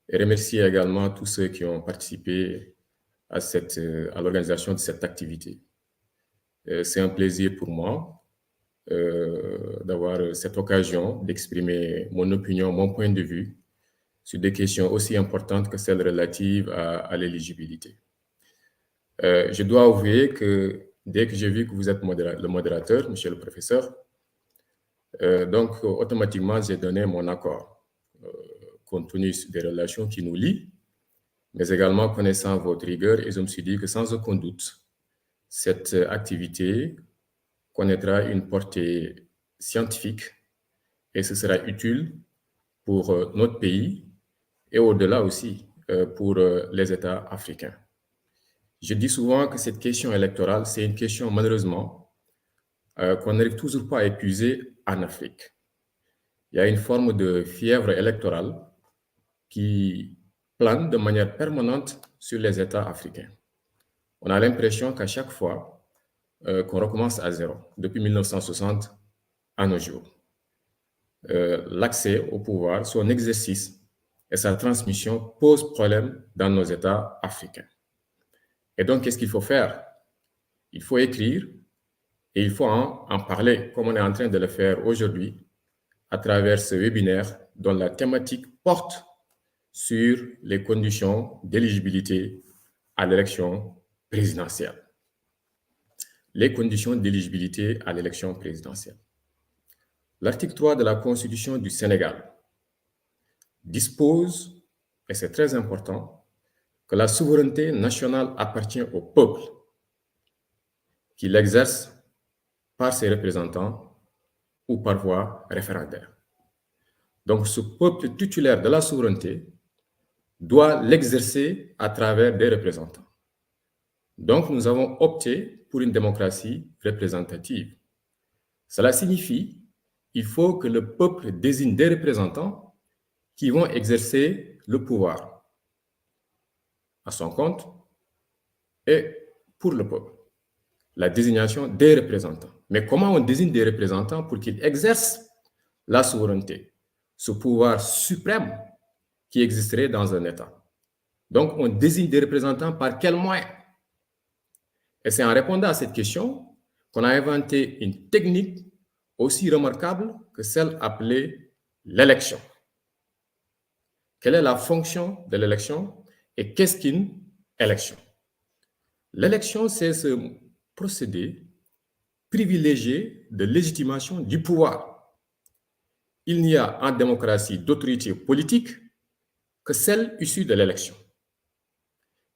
et remercier également tous ceux qui ont participé à l'organisation de cette activité. C'est un plaisir pour moi d'avoir cette occasion d'exprimer mon opinion, mon point de vue sur des questions aussi importantes que celles relatives à l'éligibilité. Je dois avouer que dès que j'ai vu que vous êtes le modérateur, monsieur le professeur, donc automatiquement j'ai donné mon accord, compte tenu des relations qui nous lient, mais également connaissant votre rigueur, et je me suis dit que sans aucun doute, cette activité connaîtra une portée scientifique et ce sera utile pour notre pays et au-delà aussi pour les États africains. Je dis souvent que cette question électorale, c'est une question malheureusement qu'on n'arrive toujours pas à épuiser en Afrique. Il y a une forme de fièvre électorale qui plane de manière permanente sur les États africains. On a l'impression qu'à chaque fois qu'on recommence à zéro, depuis 1960 à nos jours, l'accès au pouvoir, son exercice et sa transmission posent problème dans nos États africains. Et donc, qu'est-ce qu'il faut faire? Il faut écrire et il faut en parler, comme on est en train de le faire aujourd'hui, à travers ce webinaire dont la thématique porte sur les conditions d'éligibilité à l'élection présidentielle. Les conditions d'éligibilité à l'élection présidentielle. L'article 3 de la Constitution du Sénégal dispose, et c'est très important, que la souveraineté nationale appartient au peuple, qui l'exerce par ses représentants ou par voie référendaire. Donc, ce peuple titulaire de la souveraineté doit l'exercer à travers des représentants. Donc, nous avons opté pour une démocratie représentative. Cela signifie qu'il faut que le peuple désigne des représentants qui vont exercer le pouvoir à son compte et pour le peuple. La désignation des représentants. Mais comment on désigne des représentants pour qu'ils exercent la souveraineté, ce pouvoir suprême qui existerait dans un État? Donc, on désigne des représentants par quels moyens? Et c'est en répondant à cette question qu'on a inventé une technique aussi remarquable que celle appelée l'élection. Quelle est la fonction de l'élection et qu'est-ce qu'une élection? L'élection, c'est ce procédé privilégié de légitimation du pouvoir. Il n'y a en démocratie d'autorité politique que celle issue de l'élection.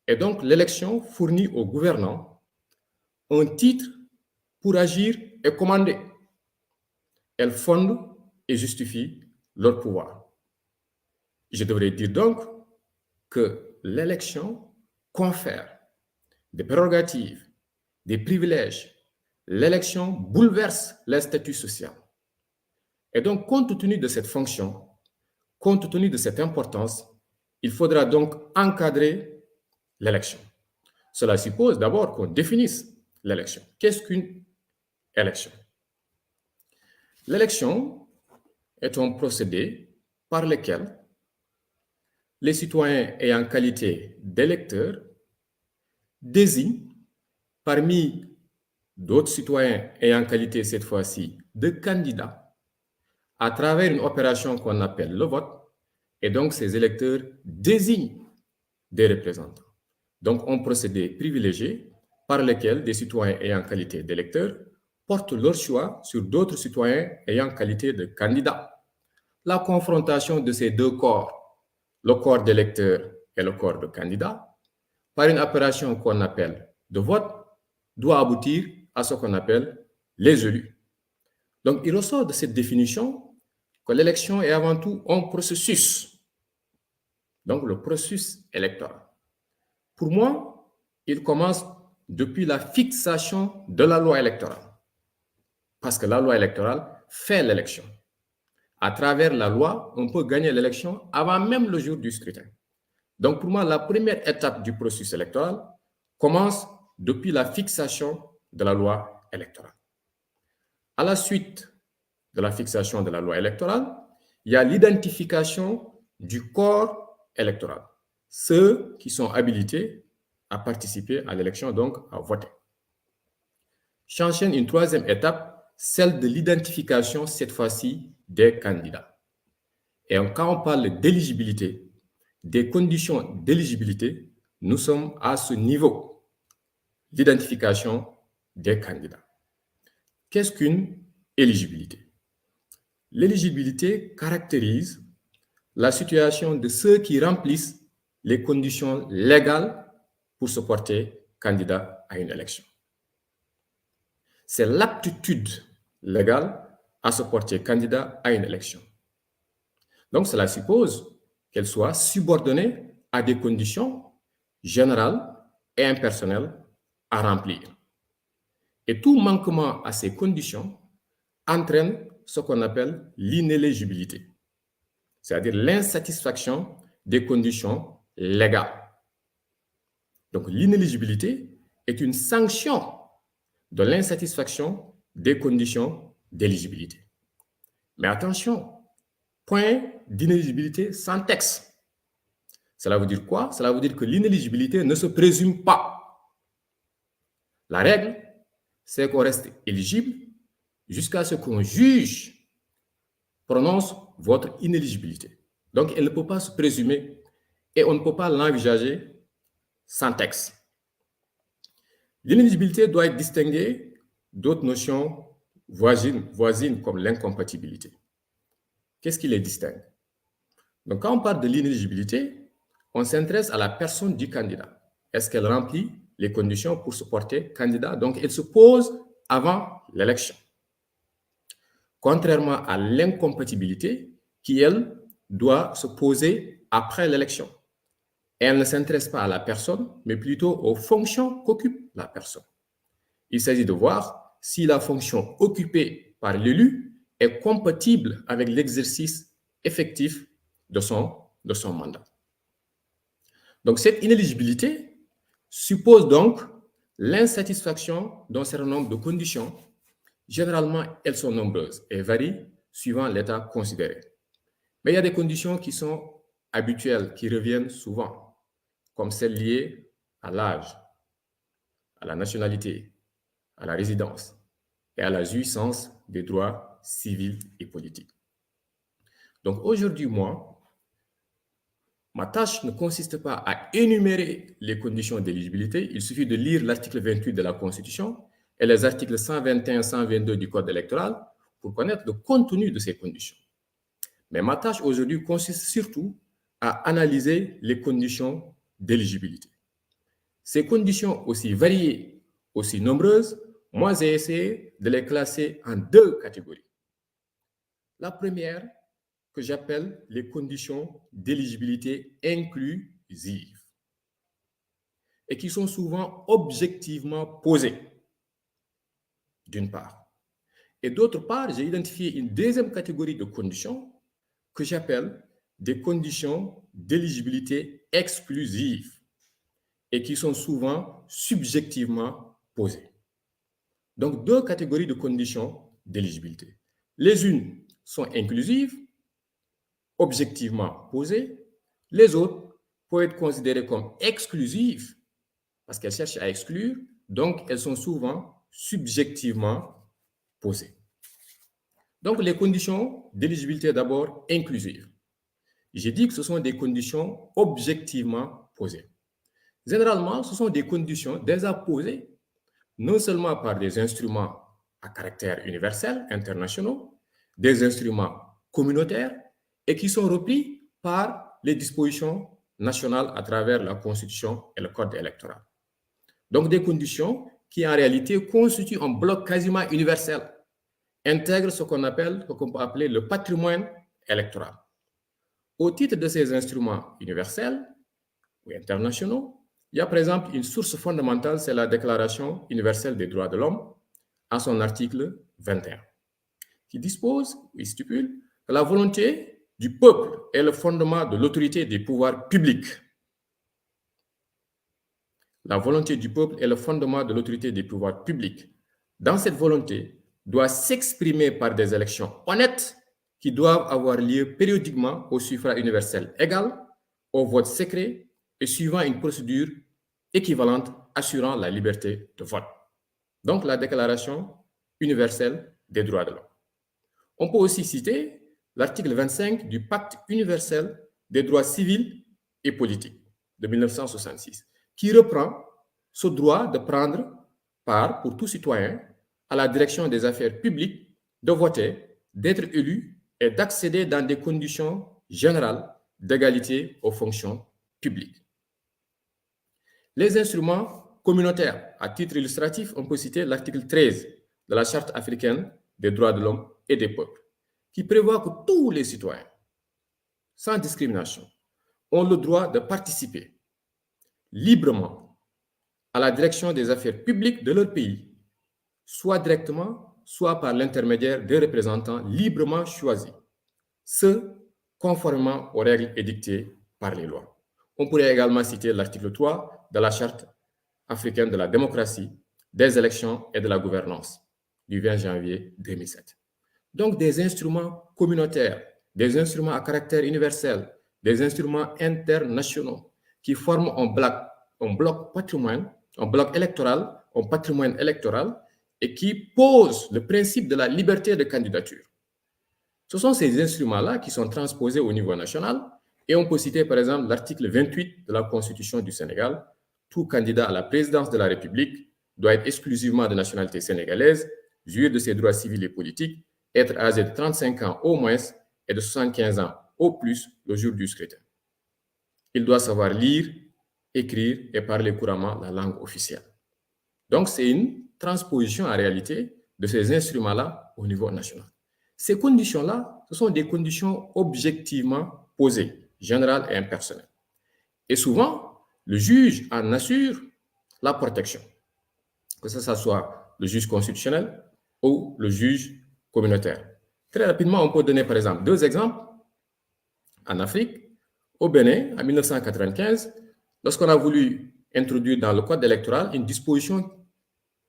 Et donc, l'élection fournit aux gouvernants un titre pour agir et commander. Elle fonde et justifie leur pouvoir. Je devrais dire donc que l'élection confère des prérogatives, des privilèges. L'élection bouleverse les statuts sociaux. Et donc, compte tenu de cette fonction, compte tenu de cette importance, il faudra donc encadrer l'élection. Cela suppose d'abord qu'on définisse l'élection. Qu'est-ce qu'une élection? L'élection est un procédé par lequel les citoyens ayant qualité d'électeurs désignent parmi d'autres citoyens ayant qualité cette fois-ci de candidats à travers une opération qu'on appelle le vote, et donc ces électeurs désignent des représentants. Donc un procédé privilégié par lequel des citoyens ayant qualité d'électeurs portent leur choix sur d'autres citoyens ayant qualité de candidats. La confrontation de ces deux corps, le corps d'électeurs et le corps de candidats, par une opération qu'on appelle de vote, doit aboutir à ce qu'on appelle les élus. Donc, il ressort de cette définition que l'élection est avant tout un processus. Donc, le processus électoral. Pour moi, il commence depuis la fixation de la loi électorale. Parce que la loi électorale fait l'élection. À travers la loi, on peut gagner l'élection avant même le jour du scrutin. Donc, pour moi, la première étape du processus électoral commence depuis la fixation de la loi électorale. À la suite de la fixation de la loi électorale, il y a l'identification du corps électoral. Ceux qui sont habilités à participer à l'élection, donc à voter. S'enchaîne une troisième étape, celle de l'identification, cette fois-ci, des candidats. Et quand on parle d'éligibilité, des conditions d'éligibilité, nous sommes à ce niveau, l'identification des candidats. Qu'est-ce qu'une éligibilité? L'éligibilité caractérise la situation de ceux qui remplissent les conditions légales pour se porter candidat à une élection. C'est l'aptitude légale à se porter candidat à une élection. Donc, cela suppose qu'elle soit subordonnée à des conditions générales et impersonnelles à remplir. Et tout manquement à ces conditions entraîne ce qu'on appelle l'inéligibilité, c'est-à-dire l'insatisfaction des conditions légales. Donc, l'inéligibilité est une sanction de l'insatisfaction des conditions d'éligibilité. Mais attention, point d'inéligibilité sans texte. Cela veut dire quoi? Cela veut dire que l'inéligibilité ne se présume pas. La règle, c'est qu'on reste éligible jusqu'à ce qu'un juge prononce votre inéligibilité. Donc, elle ne peut pas se présumer et on ne peut pas l'envisager sans texte. L'inéligibilité doit être distinguée d'autres notions voisines comme l'incompatibilité. Qu'est-ce qui les distingue? Donc, quand on parle de l'inéligibilité, on s'intéresse à la personne du candidat. Est-ce qu'elle remplit les conditions pour se porter candidat? Donc, elle se pose avant l'élection. Contrairement à l'incompatibilité, qui, elle, doit se poser après l'élection. Elle ne s'intéresse pas à la personne, mais plutôt aux fonctions qu'occupe la personne. Il s'agit de voir si la fonction occupée par l'élu est compatible avec l'exercice effectif de son mandat. Donc, cette inéligibilité suppose donc l'insatisfaction d'un certain nombre de conditions. Généralement, elles sont nombreuses et varient suivant l'état considéré. Mais il y a des conditions qui sont habituelles, qui reviennent souvent, comme celles liées à l'âge, à la nationalité, à la résidence et à la jouissance des droits civils et politiques. Donc aujourd'hui, ma tâche ne consiste pas à énumérer les conditions d'éligibilité. Il suffit de lire l'article 28 de la Constitution et les articles 121 et 122 du Code électoral pour connaître le contenu de ces conditions. Mais ma tâche aujourd'hui consiste surtout à analyser les conditions d'éligibilité. Ces conditions aussi variées, aussi nombreuses, moi j'ai essayé de les classer en deux catégories. La première, que j'appelle les conditions d'éligibilité inclusive et qui sont souvent objectivement posées, d'une part. Et d'autre part, j'ai identifié une deuxième catégorie de conditions que j'appelle des conditions d'éligibilité exclusive et qui sont souvent subjectivement posées. Donc, deux catégories de conditions d'éligibilité. Les unes sont inclusives, objectivement posées. Les autres peuvent être considérées comme exclusives parce qu'elles cherchent à exclure, donc elles sont souvent subjectivement posées. Donc, les conditions d'éligibilité d'abord inclusives. J'ai dit que ce sont des conditions objectivement posées. Généralement, ce sont des conditions déjà posées, non seulement par des instruments à caractère universel, internationaux, des instruments communautaires, et qui sont repris par les dispositions nationales à travers la Constitution et le Code électoral. Donc, des conditions qui, en réalité, constituent un bloc quasiment universel, intègrent ce qu'on peut appeler le patrimoine électoral. Au titre de ces instruments universels ou internationaux, il y a par exemple une source fondamentale, c'est la Déclaration universelle des droits de l'homme, à son article 21, qui dispose, il stipule, que la volonté du peuple est le fondement de l'autorité des pouvoirs publics. La volonté du peuple est le fondement de l'autorité des pouvoirs publics. Dans cette volonté, doit s'exprimer par des élections honnêtes qui doivent avoir lieu périodiquement au suffrage universel égal au vote secret et suivant une procédure équivalente assurant la liberté de vote. Donc, la Déclaration universelle des droits de l'homme. On peut aussi citer l'article 25 du Pacte universel des droits civils et politiques de 1966, qui reprend ce droit de prendre part pour tout citoyen à la direction des affaires publiques, de voter, d'être élu et d'accéder dans des conditions générales d'égalité aux fonctions publiques. Les instruments communautaires, à titre illustratif, on peut citer l'article 13 de la Charte africaine des droits de l'homme et des peuples, qui prévoit que tous les citoyens, sans discrimination, ont le droit de participer librement à la direction des affaires publiques de leur pays, soit directement, soit par l'intermédiaire des représentants librement choisis, ce conformément aux règles édictées par les lois. On pourrait également citer l'article 3 de la Charte africaine de la démocratie, des élections et de la gouvernance du 20 janvier 2007. Donc, des instruments communautaires, des instruments à caractère universel, des instruments internationaux qui forment un bloc patrimoine, un bloc électoral, un patrimoine électoral et qui posent le principe de la liberté de candidature. Ce sont ces instruments-là qui sont transposés au niveau national et on peut citer par exemple l'article 28 de la Constitution du Sénégal. Tout candidat à la présidence de la République doit être exclusivement de nationalité sénégalaise, jouir de ses droits civils et politiques, être âgé de 35 ans au moins et de 75 ans au plus le jour du scrutin. Il doit savoir lire, écrire et parler couramment la langue officielle. Donc, c'est une transposition en réalité de ces instruments-là au niveau national. Ces conditions-là, ce sont des conditions objectivement posées, générales et impersonnelles. Et souvent, le juge en assure la protection, que ce soit le juge constitutionnel ou le juge communautaire. Très rapidement, on peut donner par exemple 2 exemples. En Afrique, au Bénin, en 1995, lorsqu'on a voulu introduire dans le code électoral une disposition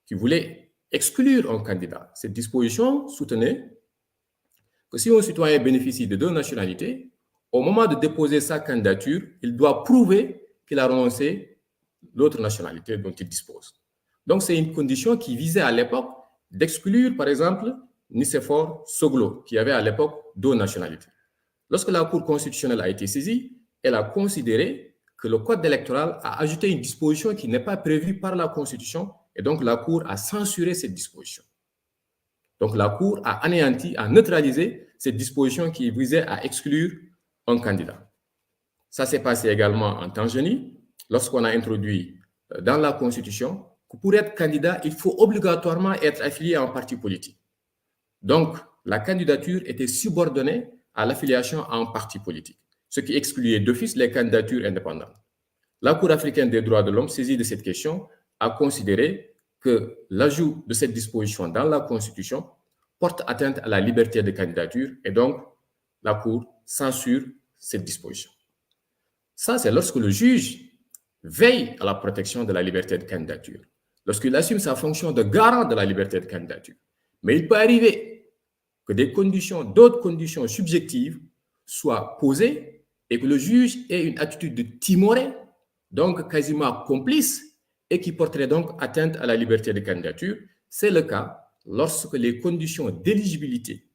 qui voulait exclure un candidat, cette disposition soutenait que si un citoyen bénéficie de 2 nationalités, au moment de déposer sa candidature, il doit prouver qu'il a renoncé l'autre nationalité dont il dispose. Donc, c'est une condition qui visait à l'époque d'exclure, par exemple, Nicéphore Soglo, qui avait à l'époque 2 nationalités. Lorsque la Cour constitutionnelle a été saisie, elle a considéré que le code électoral a ajouté une disposition qui n'est pas prévue par la Constitution et donc la Cour a censuré cette disposition. Donc la Cour a anéanti, a neutralisé cette disposition qui visait à exclure un candidat. Ça s'est passé également en Tanzanie, lorsqu'on a introduit dans la Constitution que pour être candidat, il faut obligatoirement être affilié à un parti politique. Donc, la candidature était subordonnée à l'affiliation à un parti politique, ce qui excluait d'office les candidatures indépendantes. La Cour africaine des droits de l'homme, saisie de cette question, a considéré que l'ajout de cette disposition dans la Constitution porte atteinte à la liberté de candidature et donc la Cour censure cette disposition. Ça, c'est lorsque le juge veille à la protection de la liberté de candidature, lorsqu'il assume sa fonction de garant de la liberté de candidature. Mais il peut arriver que d'autres conditions subjectives soient posées et que le juge ait une attitude de timoré, donc quasiment complice, et qui porterait donc atteinte à la liberté de candidature. C'est le cas lorsque les conditions d'éligibilité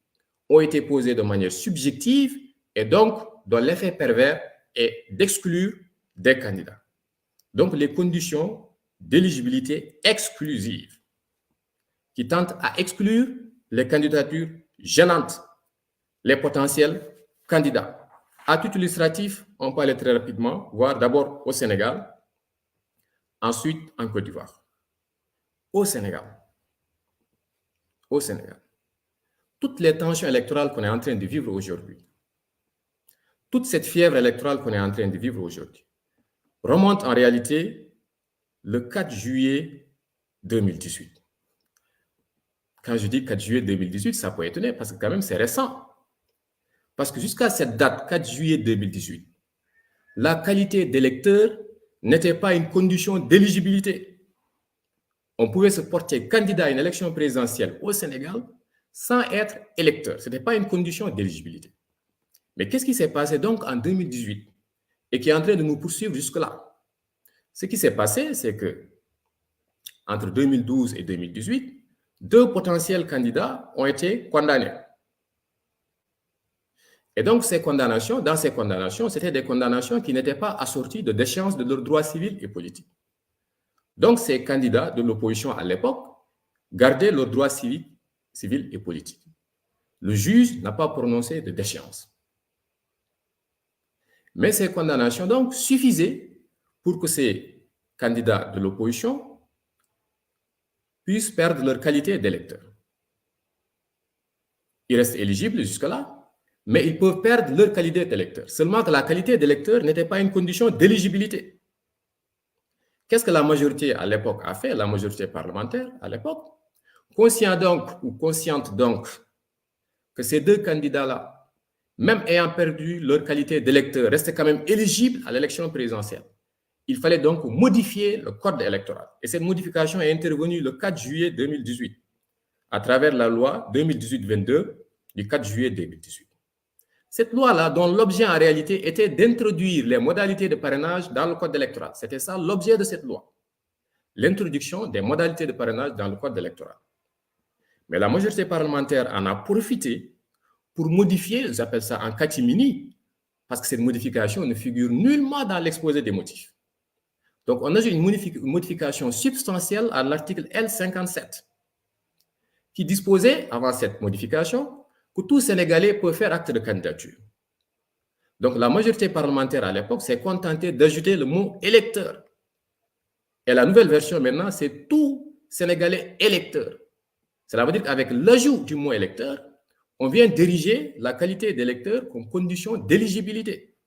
ont été posées de manière subjective et donc dont l'effet pervers est d'exclure des candidats. Donc les conditions d'éligibilité exclusive qui tentent à exclure les candidatures gênantes, les potentiels candidats. À titre illustratif, on peut aller très rapidement voir d'abord au Sénégal, ensuite en Côte d'Ivoire. Au Sénégal, toutes les tensions électorales qu'on est en train de vivre aujourd'hui, toute cette fièvre électorale qu'on est en train de vivre aujourd'hui, remonte en réalité le 4 juillet 2018. Quand je dis 4 juillet 2018, ça peut étonner parce que quand même c'est récent. Parce que jusqu'à cette date, 4 juillet 2018, la qualité d'électeur n'était pas une condition d'éligibilité. On pouvait se porter candidat à une élection présidentielle au Sénégal sans être électeur. Ce n'était pas une condition d'éligibilité. Mais qu'est-ce qui s'est passé donc en 2018 ? et qui est en train de nous poursuivre jusque-là. Ce qui s'est passé, c'est que entre 2012 et 2018, 2 potentiels candidats ont été condamnés. Et donc, dans ces condamnations, c'était des condamnations qui n'étaient pas assorties de déchéance de leurs droits civils et politiques. Donc, ces candidats de l'opposition à l'époque gardaient leurs droits civils et politiques. Le juge n'a pas prononcé de déchéance. Mais ces condamnations, donc, suffisaient pour que ces candidats de l'opposition puissent perdre leur qualité d'électeurs. Ils restent éligibles jusque-là, mais ils peuvent perdre leur qualité d'électeur. Seulement que la qualité d'électeur n'était pas une condition d'éligibilité. Qu'est-ce que la majorité à l'époque a fait, la majorité parlementaire à l'époque? Consciente donc que ces 2 candidats-là, même ayant perdu leur qualité d'électeur, restaient quand même éligibles à l'élection présidentielle. Il fallait donc modifier le code électoral. Et cette modification est intervenue le 4 juillet 2018, à travers la loi 2018-22 du 4 juillet 2018. Cette loi-là, dont l'objet en réalité était d'introduire les modalités de parrainage dans le code électoral. C'était ça l'objet de cette loi. L'introduction des modalités de parrainage dans le code électoral. Mais la majorité parlementaire en a profité pour modifier, j'appelle ça en catimini, parce que cette modification ne figure nullement dans l'exposé des motifs. Donc, on a une modification substantielle à l'article L57, qui disposait, avant cette modification, que tout Sénégalais peut faire acte de candidature. Donc, la majorité parlementaire à l'époque s'est contentée d'ajouter le mot électeur. Et la nouvelle version maintenant, c'est tout Sénégalais électeur. Cela veut dire qu'avec l'ajout du mot électeur, on vient d'ériger la qualité d'électeur comme condition d'éligibilité.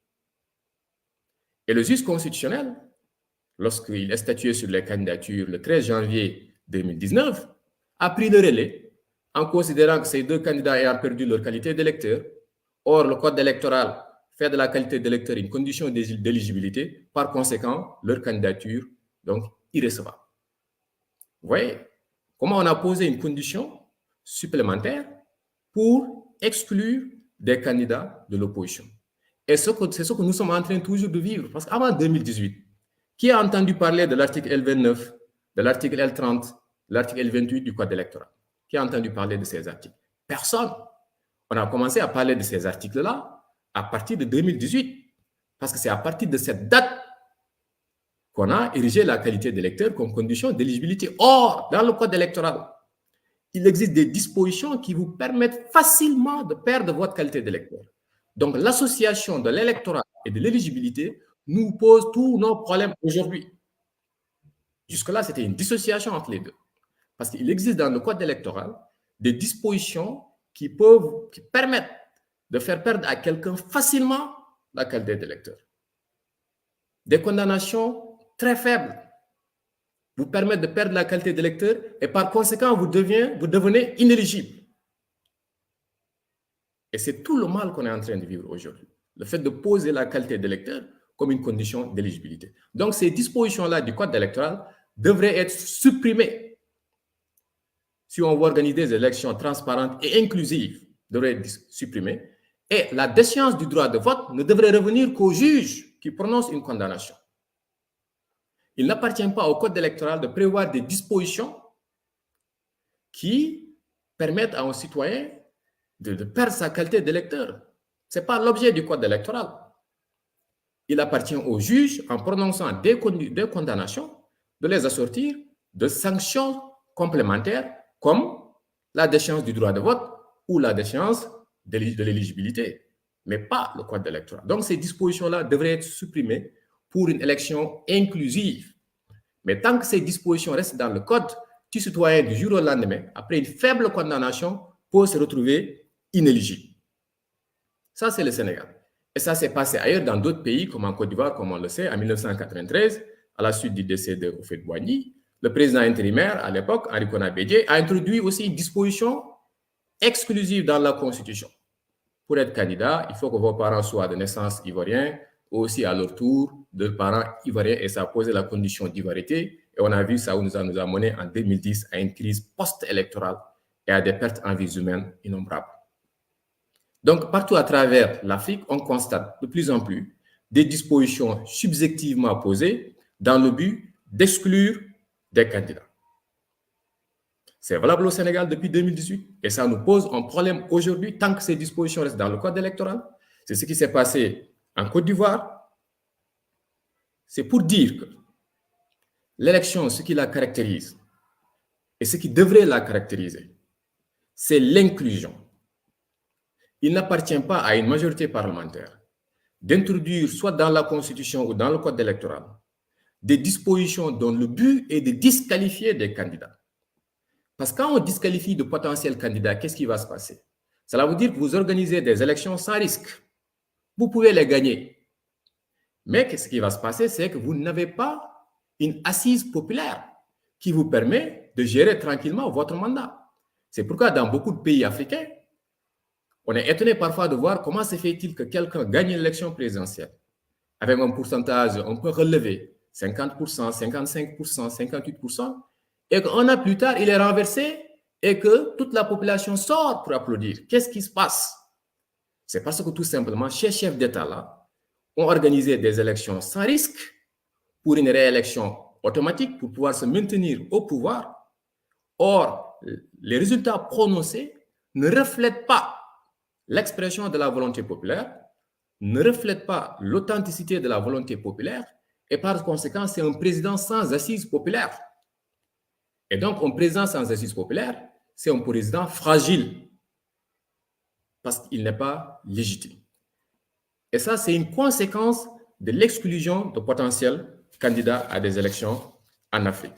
Et le juge constitutionnel, lorsqu'il a statué sur les candidatures le 13 janvier 2019, a pris le relais en considérant que ces 2 candidats ayant perdu leur qualité d'électeur. Or, le code électoral fait de la qualité d'électeur une condition d'éligibilité. Par conséquent, leur candidature, donc, irrecevable. Vous voyez comment on a posé une condition supplémentaire pour exclure des candidats de l'opposition. Et c'est ce que nous sommes en train toujours de vivre. Parce qu'avant 2018, qui a entendu parler de l'article L29, de l'article L30, de l'article L28 du code électoral? Qui a entendu parler de ces articles? Personne. On a commencé à parler de ces articles-là à partir de 2018. Parce que c'est à partir de cette date qu'on a érigé la qualité d'électeur comme condition d'éligibilité. Or, dans le code électoral, il existe des dispositions qui vous permettent facilement de perdre votre qualité d'électeur. Donc, l'association de l'électorat et de l'éligibilité nous pose tous nos problèmes aujourd'hui. Jusque-là, c'était une dissociation entre les deux. Parce qu'il existe dans le code électoral des dispositions qui permettent de faire perdre à quelqu'un facilement la qualité d'électeur. Des condamnations très faibles vous permettent de perdre la qualité d'électeur et par conséquent, vous devenez inéligible. Et c'est tout le mal qu'on est en train de vivre aujourd'hui. Le fait de poser la qualité d'électeur comme une condition d'éligibilité. Donc, ces dispositions-là du code électoral devraient être supprimées. Si on veut organiser des élections transparentes et inclusives, devrait être supprimées. Et la déchéance du droit de vote ne devrait revenir qu'au juge qui prononce une condamnation. Il n'appartient pas au code électoral de prévoir des dispositions qui permettent à un citoyen de perdre sa qualité d'électeur. Ce n'est pas l'objet du code électoral. Il appartient au juge, en prononçant des condamnations, de les assortir de sanctions complémentaires comme la déchéance du droit de vote ou la déchéance de l'éligibilité, mais pas le code électoral. Donc, ces dispositions-là devraient être supprimées pour une élection inclusive. Mais tant que ces dispositions restent dans le code, tout citoyen du jour au lendemain, après une faible condamnation, peut se retrouver inéligible. Ça, c'est le Sénégal. Et ça s'est passé ailleurs dans d'autres pays, comme en Côte d'Ivoire, comme on le sait, en 1993, à la suite du décès de Houphouët-Boigny. Le président intérimaire, à l'époque, Henri Konan Bédié, a introduit aussi une disposition exclusive dans la Constitution. Pour être candidat, il faut que vos parents soient de naissance ivoiriens, aussi à leur tour, de parents ivoiriens, et ça a posé la condition d'ivoirité. Et on a vu ça où nous a mené en 2010 à une crise post-électorale et à des pertes en vies humaines innombrables. Donc, partout à travers l'Afrique, on constate de plus en plus des dispositions subjectivement posées dans le but d'exclure des candidats. C'est valable au Sénégal depuis 2018 et ça nous pose un problème aujourd'hui tant que ces dispositions restent dans le code électoral. C'est ce qui s'est passé en Côte d'Ivoire. C'est pour dire que l'élection, ce qui la caractérise et ce qui devrait la caractériser, c'est l'inclusion. Il n'appartient pas à une majorité parlementaire d'introduire, soit dans la Constitution ou dans le code électoral, des dispositions dont le but est de disqualifier des candidats. Parce que quand on disqualifie de potentiels candidats, qu'est-ce qui va se passer? Cela veut dire que vous organisez des élections sans risque. Vous pouvez les gagner. Mais ce qui va se passer, c'est que vous n'avez pas une assise populaire qui vous permet de gérer tranquillement votre mandat. C'est pourquoi dans beaucoup de pays africains, on est étonné parfois de voir comment se fait-il que quelqu'un gagne l'élection présidentielle avec un pourcentage un peu relevé, 50%, 55%, 58%, et qu'un an plus tard, il est renversé et que toute la population sort pour applaudir. Qu'est-ce qui se passe? C'est parce que tout simplement, ces chefs d'État-là ont organisé des élections sans risque pour une réélection automatique pour pouvoir se maintenir au pouvoir. Or, les résultats prononcés ne reflètent pas l'expression de la volonté populaire, ne reflètent pas l'authenticité de la volonté populaire et par conséquent, c'est un président sans assise populaire. Et donc, un président sans assise populaire, c'est un président fragile parce qu'il n'est pas légitime. Et ça, c'est une conséquence de l'exclusion de potentiels candidats à des élections en Afrique.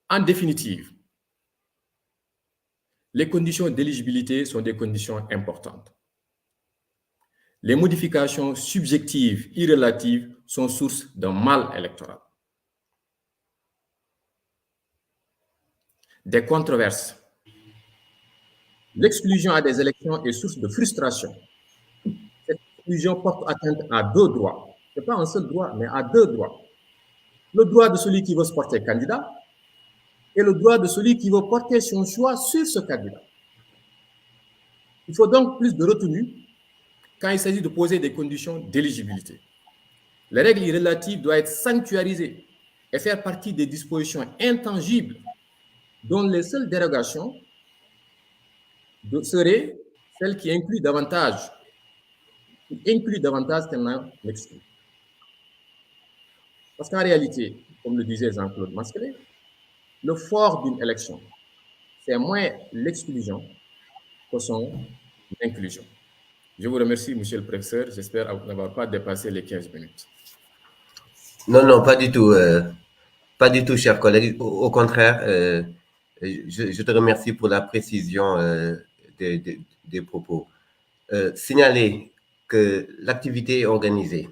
En définitive, les conditions d'éligibilité sont des conditions importantes. Les modifications subjectives, irrelatives, sont source d'un mal électoral. Des controverses. L'exclusion à des élections est source de frustration. Cette exclusion porte atteinte à deux droits. Ce n'est pas un seul droit, mais à deux droits. Le droit de celui qui veut se porter candidat et le droit de celui qui veut porter son choix sur ce candidat. Il faut donc plus de retenue quand il s'agit de poser des conditions d'éligibilité. Les règles relatives doivent être sanctuarisées et faire partie des dispositions intangibles dont les seules dérogations seraient celles qui incluent davantage qu'elles n'en excluent. Parce qu'en réalité, comme le disait Jean-Claude Masquelet, le fort d'une élection, c'est moins l'exclusion que son inclusion. Je vous remercie, monsieur le professeur. J'espère n'avoir pas dépassé les 15 minutes. Non, non, pas du tout. Pas du tout, chers collègues. Au contraire, je te remercie pour la précision des propos. Signaler que l'activité est organisée